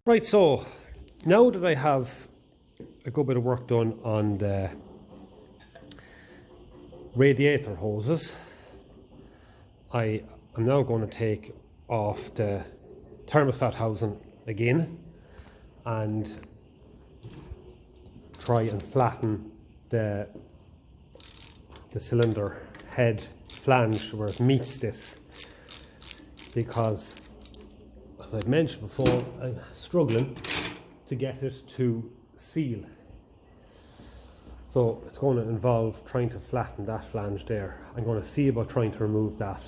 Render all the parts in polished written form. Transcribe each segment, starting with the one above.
Right, so now that I have a good bit of work done on the radiator hoses, I am now going to take off the thermostat housing again and try and flatten the cylinder head flange where it meets this, because as I've mentioned before, I'm struggling to get it to seal. So it's going to involve trying to flatten that flange there. I'm going to see about trying to remove that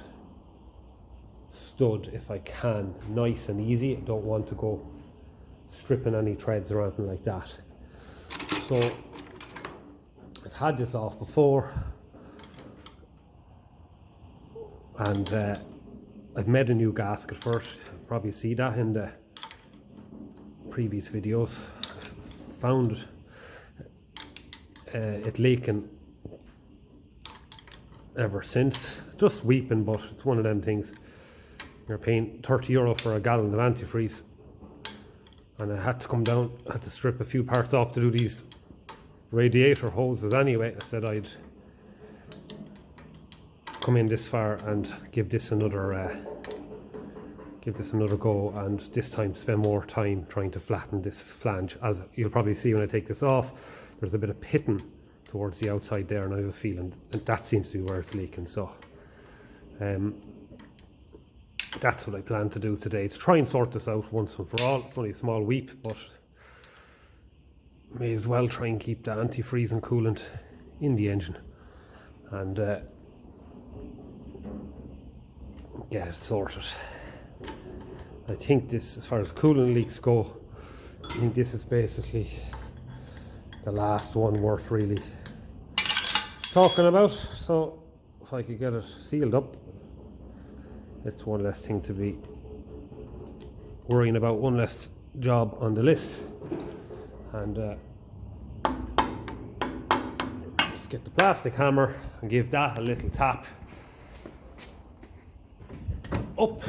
stud if I can, nice and easy. I don't want to go stripping any threads or anything like that. So I've had this off before, and I've made a new gasket first. You'll probably see that in the previous videos. I've found it leaking ever since. Just weeping, but it's one of them things. You're paying €30 for a gallon of antifreeze, and I had to come down, I had to strip a few parts off to do these radiator hoses anyway. I said I'd come in this far and give this another go, and this time spend more time trying to flatten this flange. As you'll probably see when I take this off, there's a bit of pitting towards the outside there, and I have a feeling that seems to be where it's leaking. So that's what I plan to do today, to try and sort this out once and for all. It's only a small weep, but may as well try and keep the antifreeze and coolant in the engine and get it sorted. I think this, as far as coolant leaks go, I think this is basically the last one worth really talking about. So if I could get it sealed up, it's one less thing to be worrying about, one less job on the list. And just get the plastic hammer and give that a little tap up.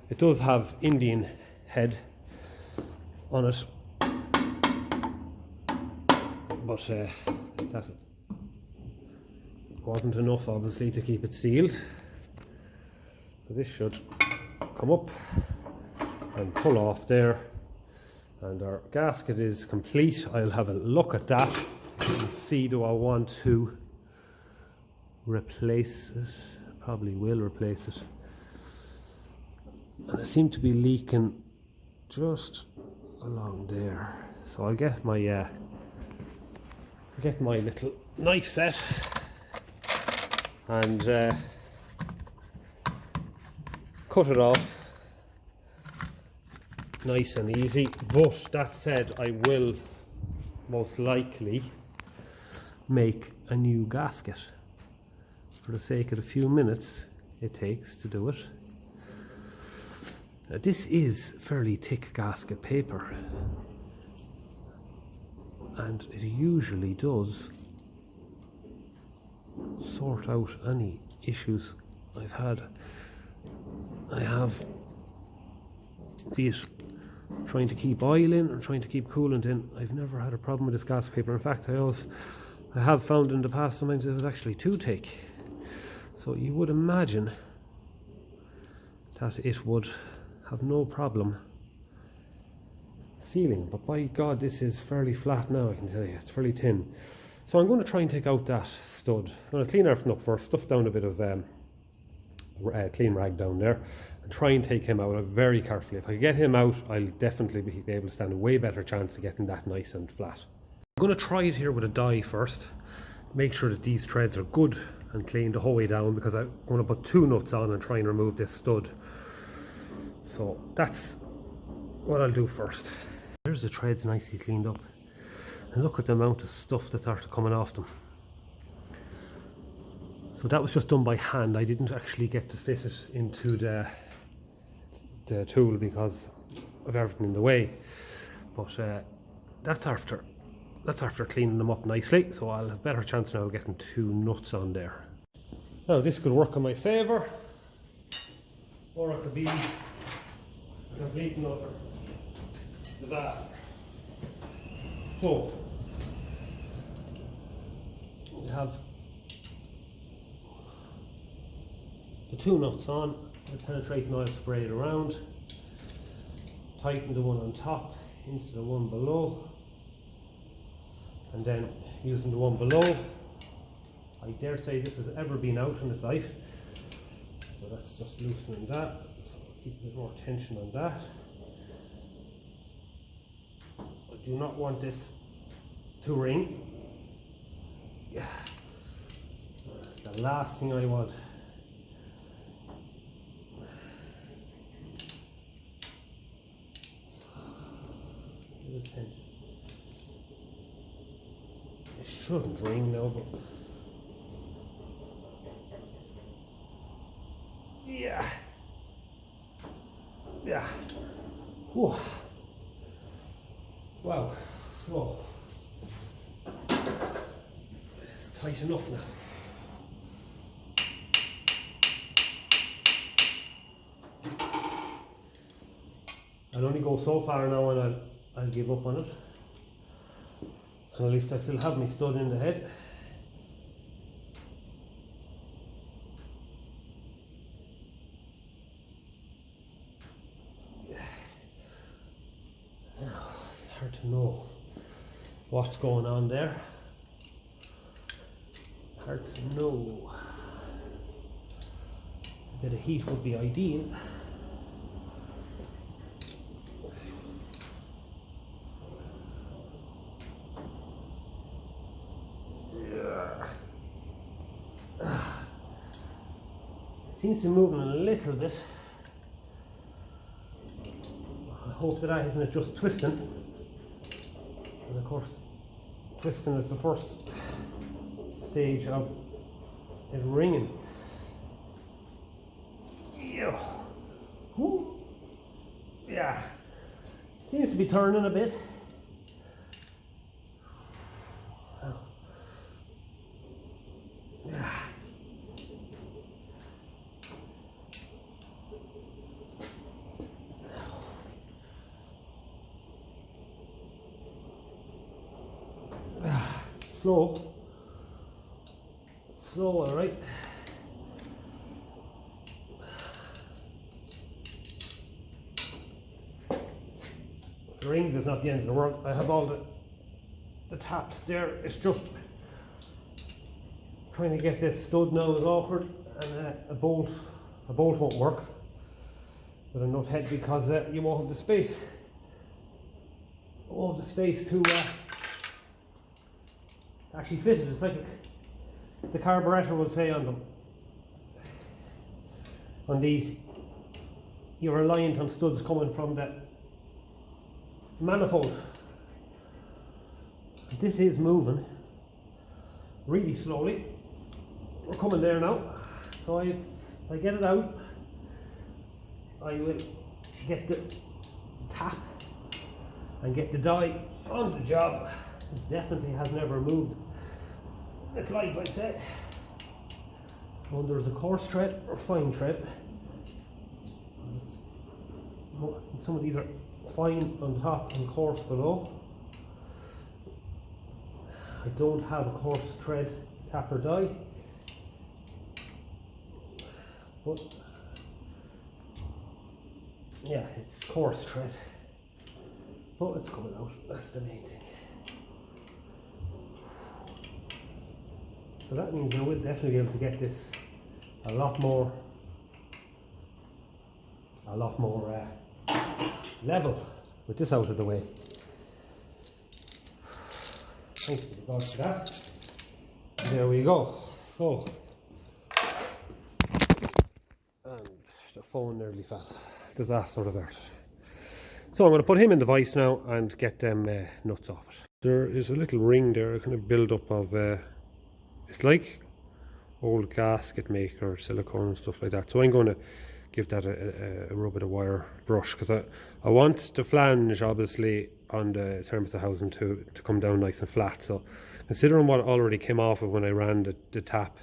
It does have Indian head on it, but that wasn't enough obviously to keep it sealed. So this should come up and pull off there, and our gasket is complete. I'll have a look at that and see, do I want to replace it? Probably will replace it. And it seemed to be leaking just along there, so I'll get my little knife set and cut it off nice and easy. But that said, I will most likely make a new gasket for the sake of the few minutes it takes to do it. Now, this is fairly thick gasket paper, and it usually does sort out any issues I've had. I have, be it trying to keep oil in or trying to keep coolant in, I've never had a problem with this gasket paper. In fact, I have found in the past sometimes it was actually too thick. So you would imagine that it would have no problem sealing, but by God, this is fairly flat now. I can tell you it's fairly thin. So I'm going to try and take out that stud. I'm going to clean everything up first, stuff down a bit of clean rag down there, and try and take him out very carefully. If I get him out, I'll definitely be able to stand a way better chance of getting that nice and flat. I'm going to try it here with a die first, make sure that these threads are good and clean the whole way down, because I'm going to put 2 nuts on and try and remove this stud. So that's what I'll do first. There's the threads nicely cleaned up, and look at the amount of stuff that's started coming off them. So that was just done by hand. I didn't actually get to fit it into the tool because of everything in the way. But that's after cleaning them up nicely, so I'll have a better chance now of getting 2 nuts on there. Now this could work in my favour, or it could be complete another disaster. So we have the two nuts on, the penetrating oil sprayed around, tighten the one on top into the one below, and then using the one below, I dare say this has ever been out in its life, so that's just loosening that, so I'll keep a bit more tension on that. I do not want this to ring. Yeah, that's the last thing I want. Tension. It shouldn't ring now, but yeah. Whew. Wow. So it's tight enough now. I'll only go so far now, and I'll give up on it. And at least I still have me stud in the head. It's hard to know what's going on there. Hard to know. A bit of heat would be ideal. Seems to be moving a little bit. I hope that isn't just twisting. And of course, twisting is the first stage of it ringing. Yeah. Woo. Yeah. Seems to be turning a bit. Yeah. Slow, all right. The rings is not the end of the world. I have all the taps there. It's just trying to get this stud now is awkward, and a bolt won't work with a nut head because you won't have the space. Won't have the space to actually fit it. It's like the carburetor will say on them. On these, you're reliant on studs coming from the manifold. This is moving really slowly. We're coming there now. So if I get it out, I will get the tap and get the die on the job. This definitely has never moved in its life, I'd say. Whether it's a coarse thread or fine thread. Some of these are fine on top and coarse below. I don't have a coarse thread tap or die, but yeah, it's coarse thread, but it's coming out. That's the main thing. So that means I will definitely be able to get this a lot more level with this out of the way. Thank you God for that. There we go. So, and the phone nearly fell. Disaster averted. So I'm going to put him in the vise now and get them nuts off it. There is a little ring there, a kind of build up of it's like old gasket maker, silicone and stuff like that. So I'm going to give that a rub of the wire brush, because I want the flange obviously on the thermostat housing to come down nice and flat. So considering what already came off of when I ran the tap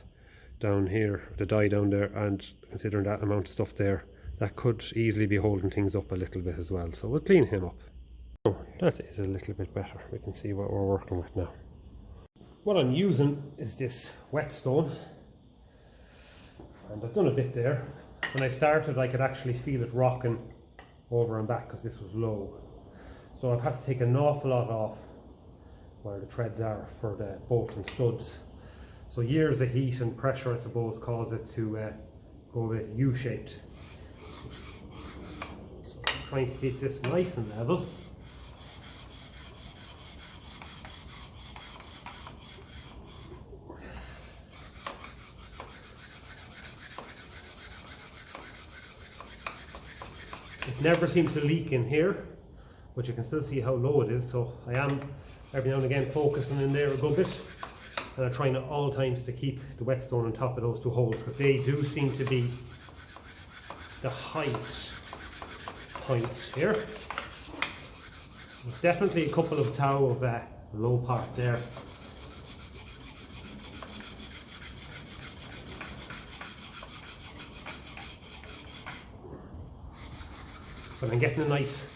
down here, the die down there, and considering that amount of stuff there, that could easily be holding things up a little bit as well. So we'll clean him up. Oh, that is a little bit better. We can see what we're working with now. What I'm using is this whetstone, and I've done a bit there. When I started, I could actually feel it rocking over and back because this was low. So I've had to take an awful lot off where the threads are for the bolt and studs. So years of heat and pressure, I suppose, cause it to go a bit U-shaped. So I'm trying to keep this nice and level. It never seems to leak in here, but you can still see how low it is. So I am every now and again focusing in there a good bit, and I'm trying at all times to keep the whetstone on top of those two holes, because they do seem to be the highest points here. There's definitely a couple of tau of low part there. But I'm getting a nice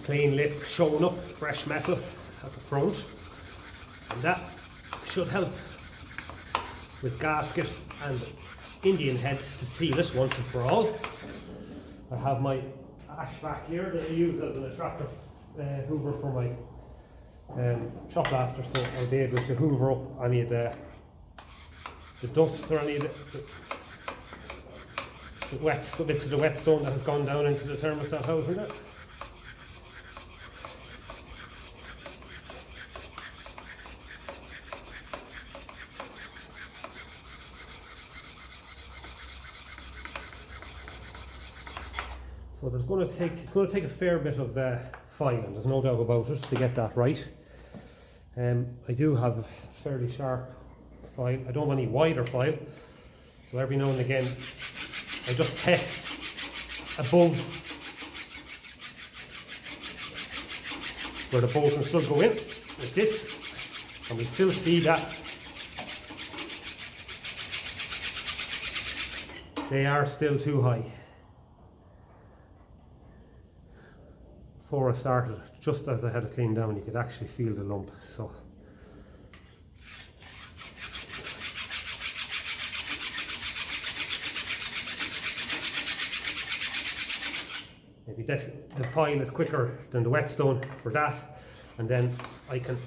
clean lip showing up, fresh metal at the front, and that should help with gasket and Indian head to seal it once and for all. I have my ash back here that I use as an attractor hoover for my shop blaster, so I'll be able to hoover up any of the dust or any of the bits of the whetstone that has gone down into the thermostat housing there. So it's going to take a fair bit of filing, there's no doubt about it, to get that right. I do have a fairly sharp file. I don't want any wider file, so every now and again I just test above where the bolt and stud go in with this, and we still see that they are still too high. Before I started, just as I had it cleaned down, you could actually feel the lump. So maybe the file is quicker than the whetstone for that, and then I can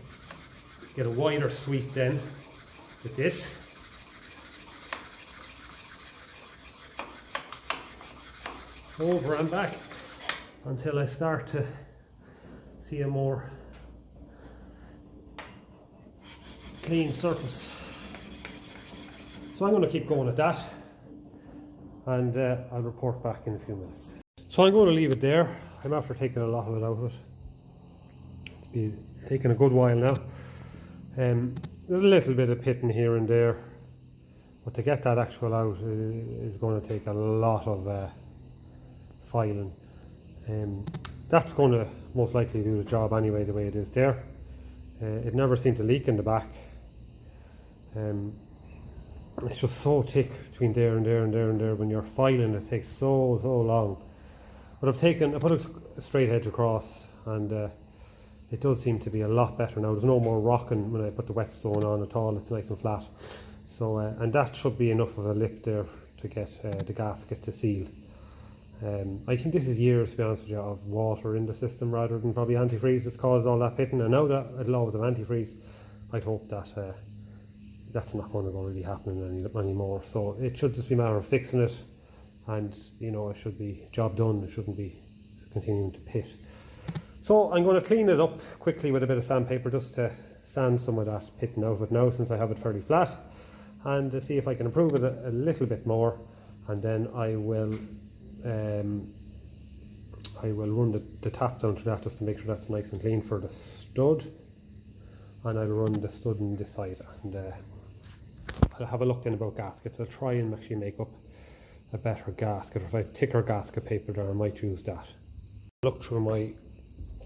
get a wider sweep then with this. Over and back until I start to see a more clean surface. So I'm going to keep going at that, and I'll report back in a few minutes. So I'm going to leave it there. I'm after taking a lot of it out of it. It's been taking a good while now. There's a little bit of pitting here and there, but to get that actual out is going to take a lot of filing. That's going to most likely do the job anyway, the way it is there. It never seemed to leak in the back. It's just so thick between there and there and there and there. When you're filing, it takes so long. But I put a straight edge across, and it does seem to be a lot better now. There's no more rocking when I put the whetstone on at all. It's nice and flat. So and that should be enough of a lip there to get the gasket to seal. I think this is years, to be honest with you, of water in the system rather than probably antifreeze that's caused all that pitting. And now that it'll always have antifreeze, I'd hope that that's not going to go really happening anymore. So it should just be a matter of fixing it, and you know, it should be job done. It shouldn't be continuing to pit. So I'm going to clean it up quickly with a bit of sandpaper just to sand some of that pitting out of it now, since I have it fairly flat, and to see if I can improve it a little bit more, and then I will run the tap down to that just to make sure that's nice and clean for the stud, and I'll run the stud on this side, and I'll have a look in about gaskets. I'll try and actually make up a better gasket, or if I have thicker gasket paper there, I might use that. I looked through my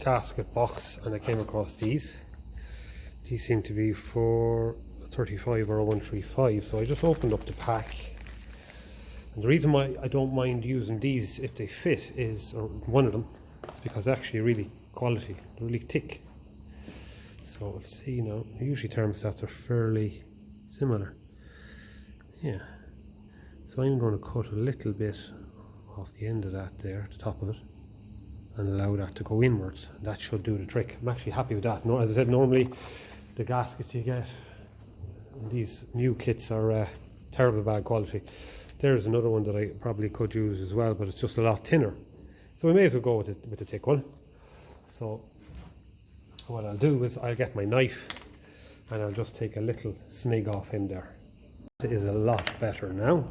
gasket box and I came across these. These seem to be for 35 or 135, so I just opened up the pack And the reason why I don't mind using these if they fit is, or one of them, is because they're actually really quality, they're really thick. So let's see now, usually thermostats are fairly similar. Yeah. So I'm going to cut a little bit off the end of that there, the top of it, and allow that to go inwards. That should do the trick. I'm actually happy with that. As I said, normally the gaskets you get in these new kits are terrible bad quality. There's another one that I probably could use as well, but it's just a lot thinner. So we may as well go with the thick one. So what I'll do is I'll get my knife and I'll just take a little snig off in there. It is a lot better now.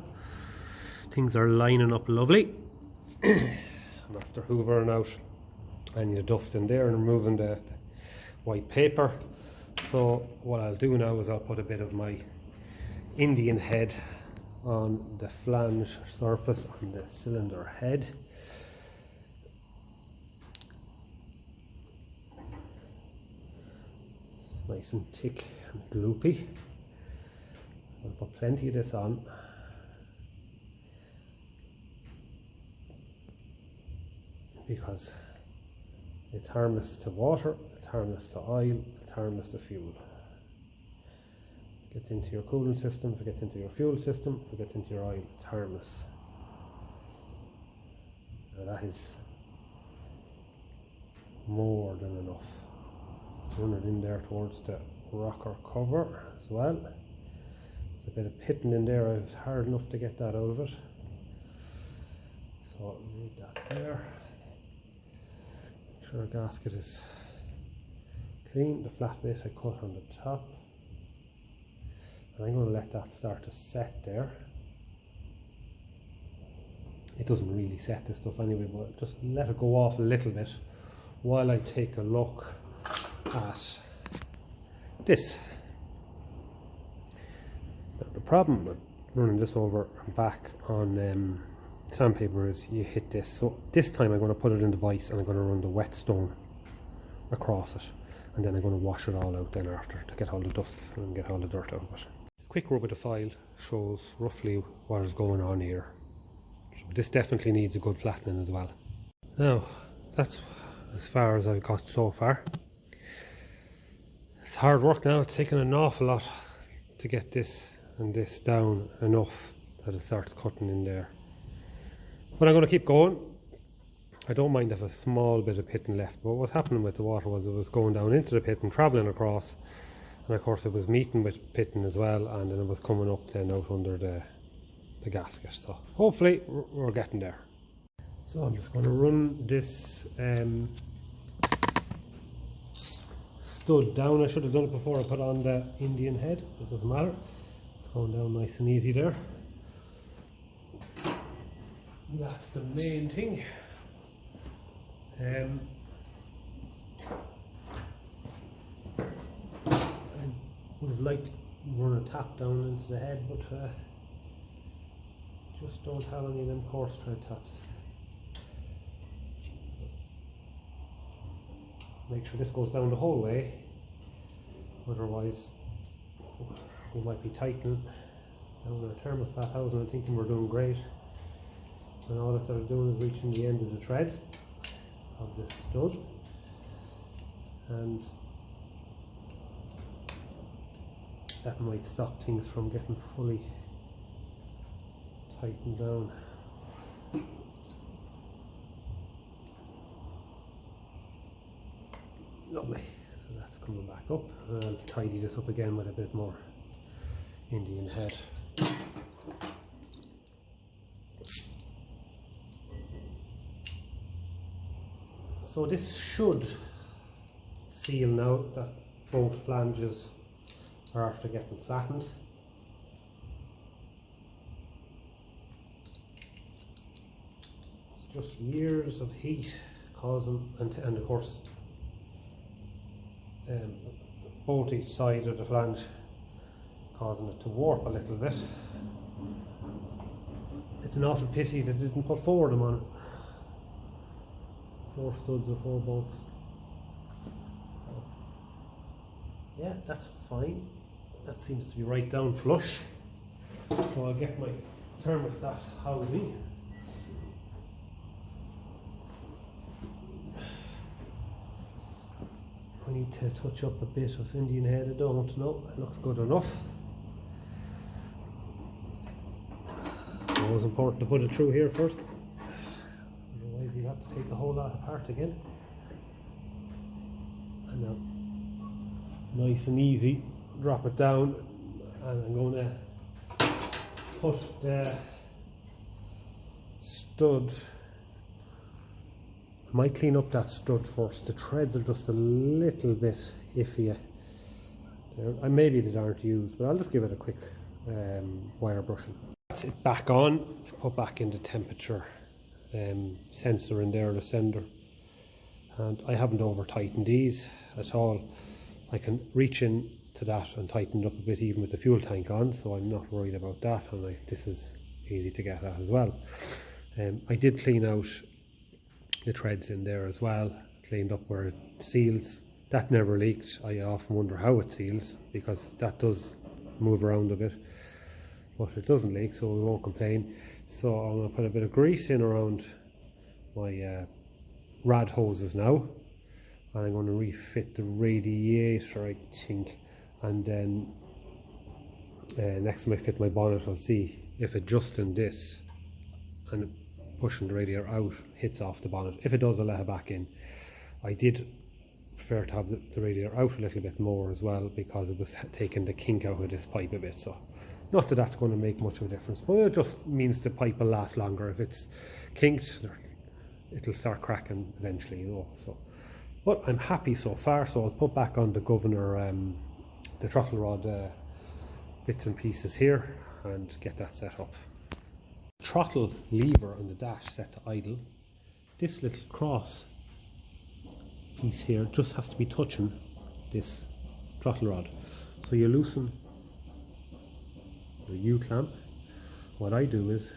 Things are lining up lovely. I'm after hoovering out any of the dust in there and removing the white paper. So what I'll do now is I'll put a bit of my Indian head on the flange surface on the cylinder head. It's nice and thick and gloopy. I'll put plenty of this on. Because it's harmless to water, it's harmless to oil, it's harmless to fuel. It gets into your cooling system, if it gets into your fuel system, if it gets into your oil, it's harmless. Now that is more than enough. Run it in there towards the rocker cover as well. There's a bit of pitting in there, it's hard enough to get that out of it. So I'll leave that there. Make sure the gasket is clean. The flat bit I cut on the top. And I'm going to let that start to set there. It doesn't really set this stuff anyway, but just let it go off a little bit while I take a look at this. Now, the problem with running this over and back on sandpaper is you hit this. So this time I'm going to put it in the vise and I'm going to run the whetstone across it, and then I'm going to wash it all out then after to get all the dust and get all the dirt out of it. Quick rub of the file shows roughly what is going on here. So this definitely needs a good flattening as well. Now that's as far as I've got so far. It's hard work now. It's taken an awful lot to get this and this down enough that it starts cutting in there. But I'm going to keep going. I don't mind if a small bit of pitting left, but what's happening with the water was it was going down into the pit and travelling across, and of course it was meeting with pitting as well, and then it was coming up then out under the gasket. So hopefully we're getting there. So I'm just going to run this stud down. I should have done it before I put on the Indian head. It doesn't matter. It's going down nice and easy there. That's the main thing. I would have liked to run a tap down into the head, but just don't have any of them coarse thread taps. Make sure this goes down the whole way, otherwise we might be tightening down our thermostat housing and thinking we're doing great, and all it's sort of doing is reaching the end of the threads of this stud, and that might stop things from getting fully tightened down. Lovely. So that's coming back up, and I'll tidy this up again with a bit more Indian head. So this should seal now that both flanges are after getting flattened. It's just years of heat causing, and of course both each side of the flange causing it to warp a little bit. It's an awful pity that they didn't put four of them on it. 4 studs or 4 bolts. So, yeah, that's fine. That seems to be right down flush. So I'll get my thermostat housing. I need to touch up a bit of Indian head, I don't know, it looks good enough. Always important to put it through here first, otherwise you'll have to take the whole lot apart again. And now, nice and easy, drop it down, and I'm going to put the stud. I might clean up that stud first. The threads are just a little bit iffy there, and maybe they aren't used, but I'll just give it a quick wire brushing. That's it back on. I put back in the temperature sensor in there, the sender, and I haven't over tightened these at all. I can reach in to that and tighten it up a bit even with the fuel tank on, so I'm not worried about that, and this is easy to get at as well. I did clean out the threads in there as well, cleaned up where it seals. That never leaked. I often wonder how it seals, because that does move around a bit, but it doesn't leak, so we won't complain. So I'm going to put a bit of grease in around my rad hoses now, and I'm going to refit the radiator, I think, and then next time I fit my bonnet I'll see if adjusting this and pushing the radiator out hits off the bonnet. If it does, I'll let it back in. I did prefer to have the radiator out a little bit more as well, because it was taking the kink out of this pipe a bit. So not that that's going to make much of a difference, but it just means the pipe will last longer. If it's kinked, it'll start cracking eventually, you know. So, but I'm happy so far. So I'll put back on the governor, the throttle rod bits and pieces here, and get that set up. Throttle lever on the dash set to idle. This little cross piece here just has to be touching this throttle rod. So you loosen the U-clamp. What I do is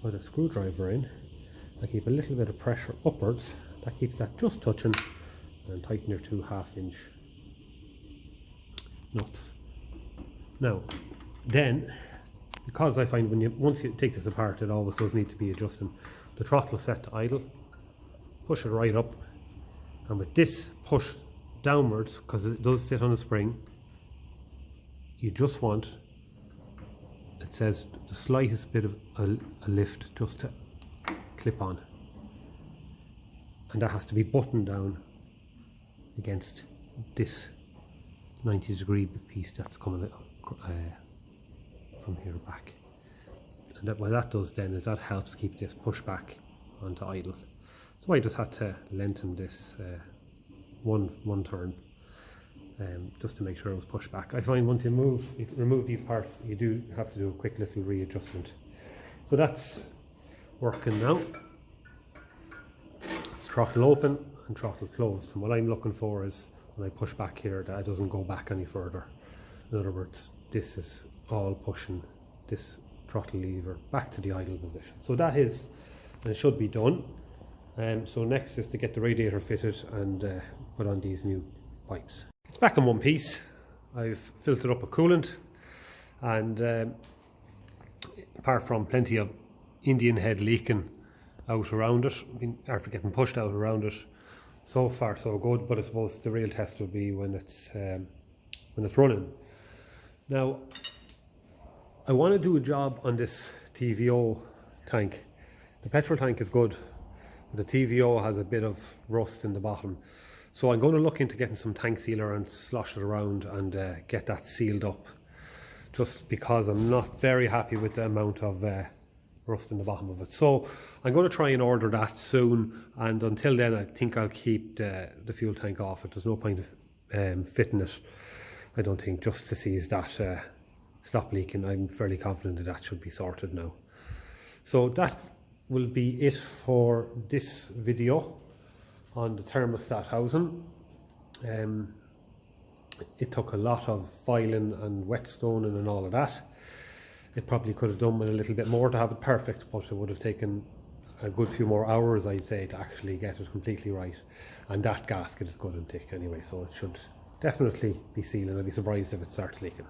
put a screwdriver in. I keep a little bit of pressure upwards. That keeps that just touching, and tighten your 2 1/2-inch nuts. Now, then, because I find once you take this apart, it always does need to be adjusting. The throttle set to idle, push it right up, and with this pushed downwards, because it does sit on a spring, you just want, it says, the slightest bit of a lift just to clip on, and that has to be buttoned down against this 90-degree piece that's coming from here back. And what that does then is that helps keep this push back onto idle. So I just had to lengthen this one turn just to make sure it was pushed back. I find once you remove these parts, you do have to do a quick little readjustment. So that's working now. It's throttle open and throttle closed, and what I'm looking for is when I push back here that it doesn't go back any further. In other words, this is all pushing this throttle lever back to the idle position. So that is, and it should be done. So next is to get the radiator fitted and put on these new pipes. It's back in one piece. I've filtered up a coolant, and apart from plenty of Indian head leaking out around it, after getting pushed out around it, so far so good. But I suppose the real test will be when it's running. Now, I want to do a job on this TVO tank. The petrol tank is good, but the TVO has a bit of rust in the bottom. So I'm going to look into getting some tank sealer and slosh it around and get that sealed up, just because I'm not very happy with the amount of rust in the bottom of it. So I'm going to try and order that soon, and until then I think I'll keep the fuel tank off it. There's no point of fitting it, I don't think, just to see is that stop leaking. I'm fairly confident that should be sorted now. So that will be it for this video on the thermostat housing. It took a lot of filing and whetstoning and all of that. It probably could have done with a little bit more to have it perfect, but it would have taken a good few more hours, I'd say, to actually get it completely right. And that gasket is good and thick anyway, so it should definitely be sealing. I'd be surprised if it starts leaking.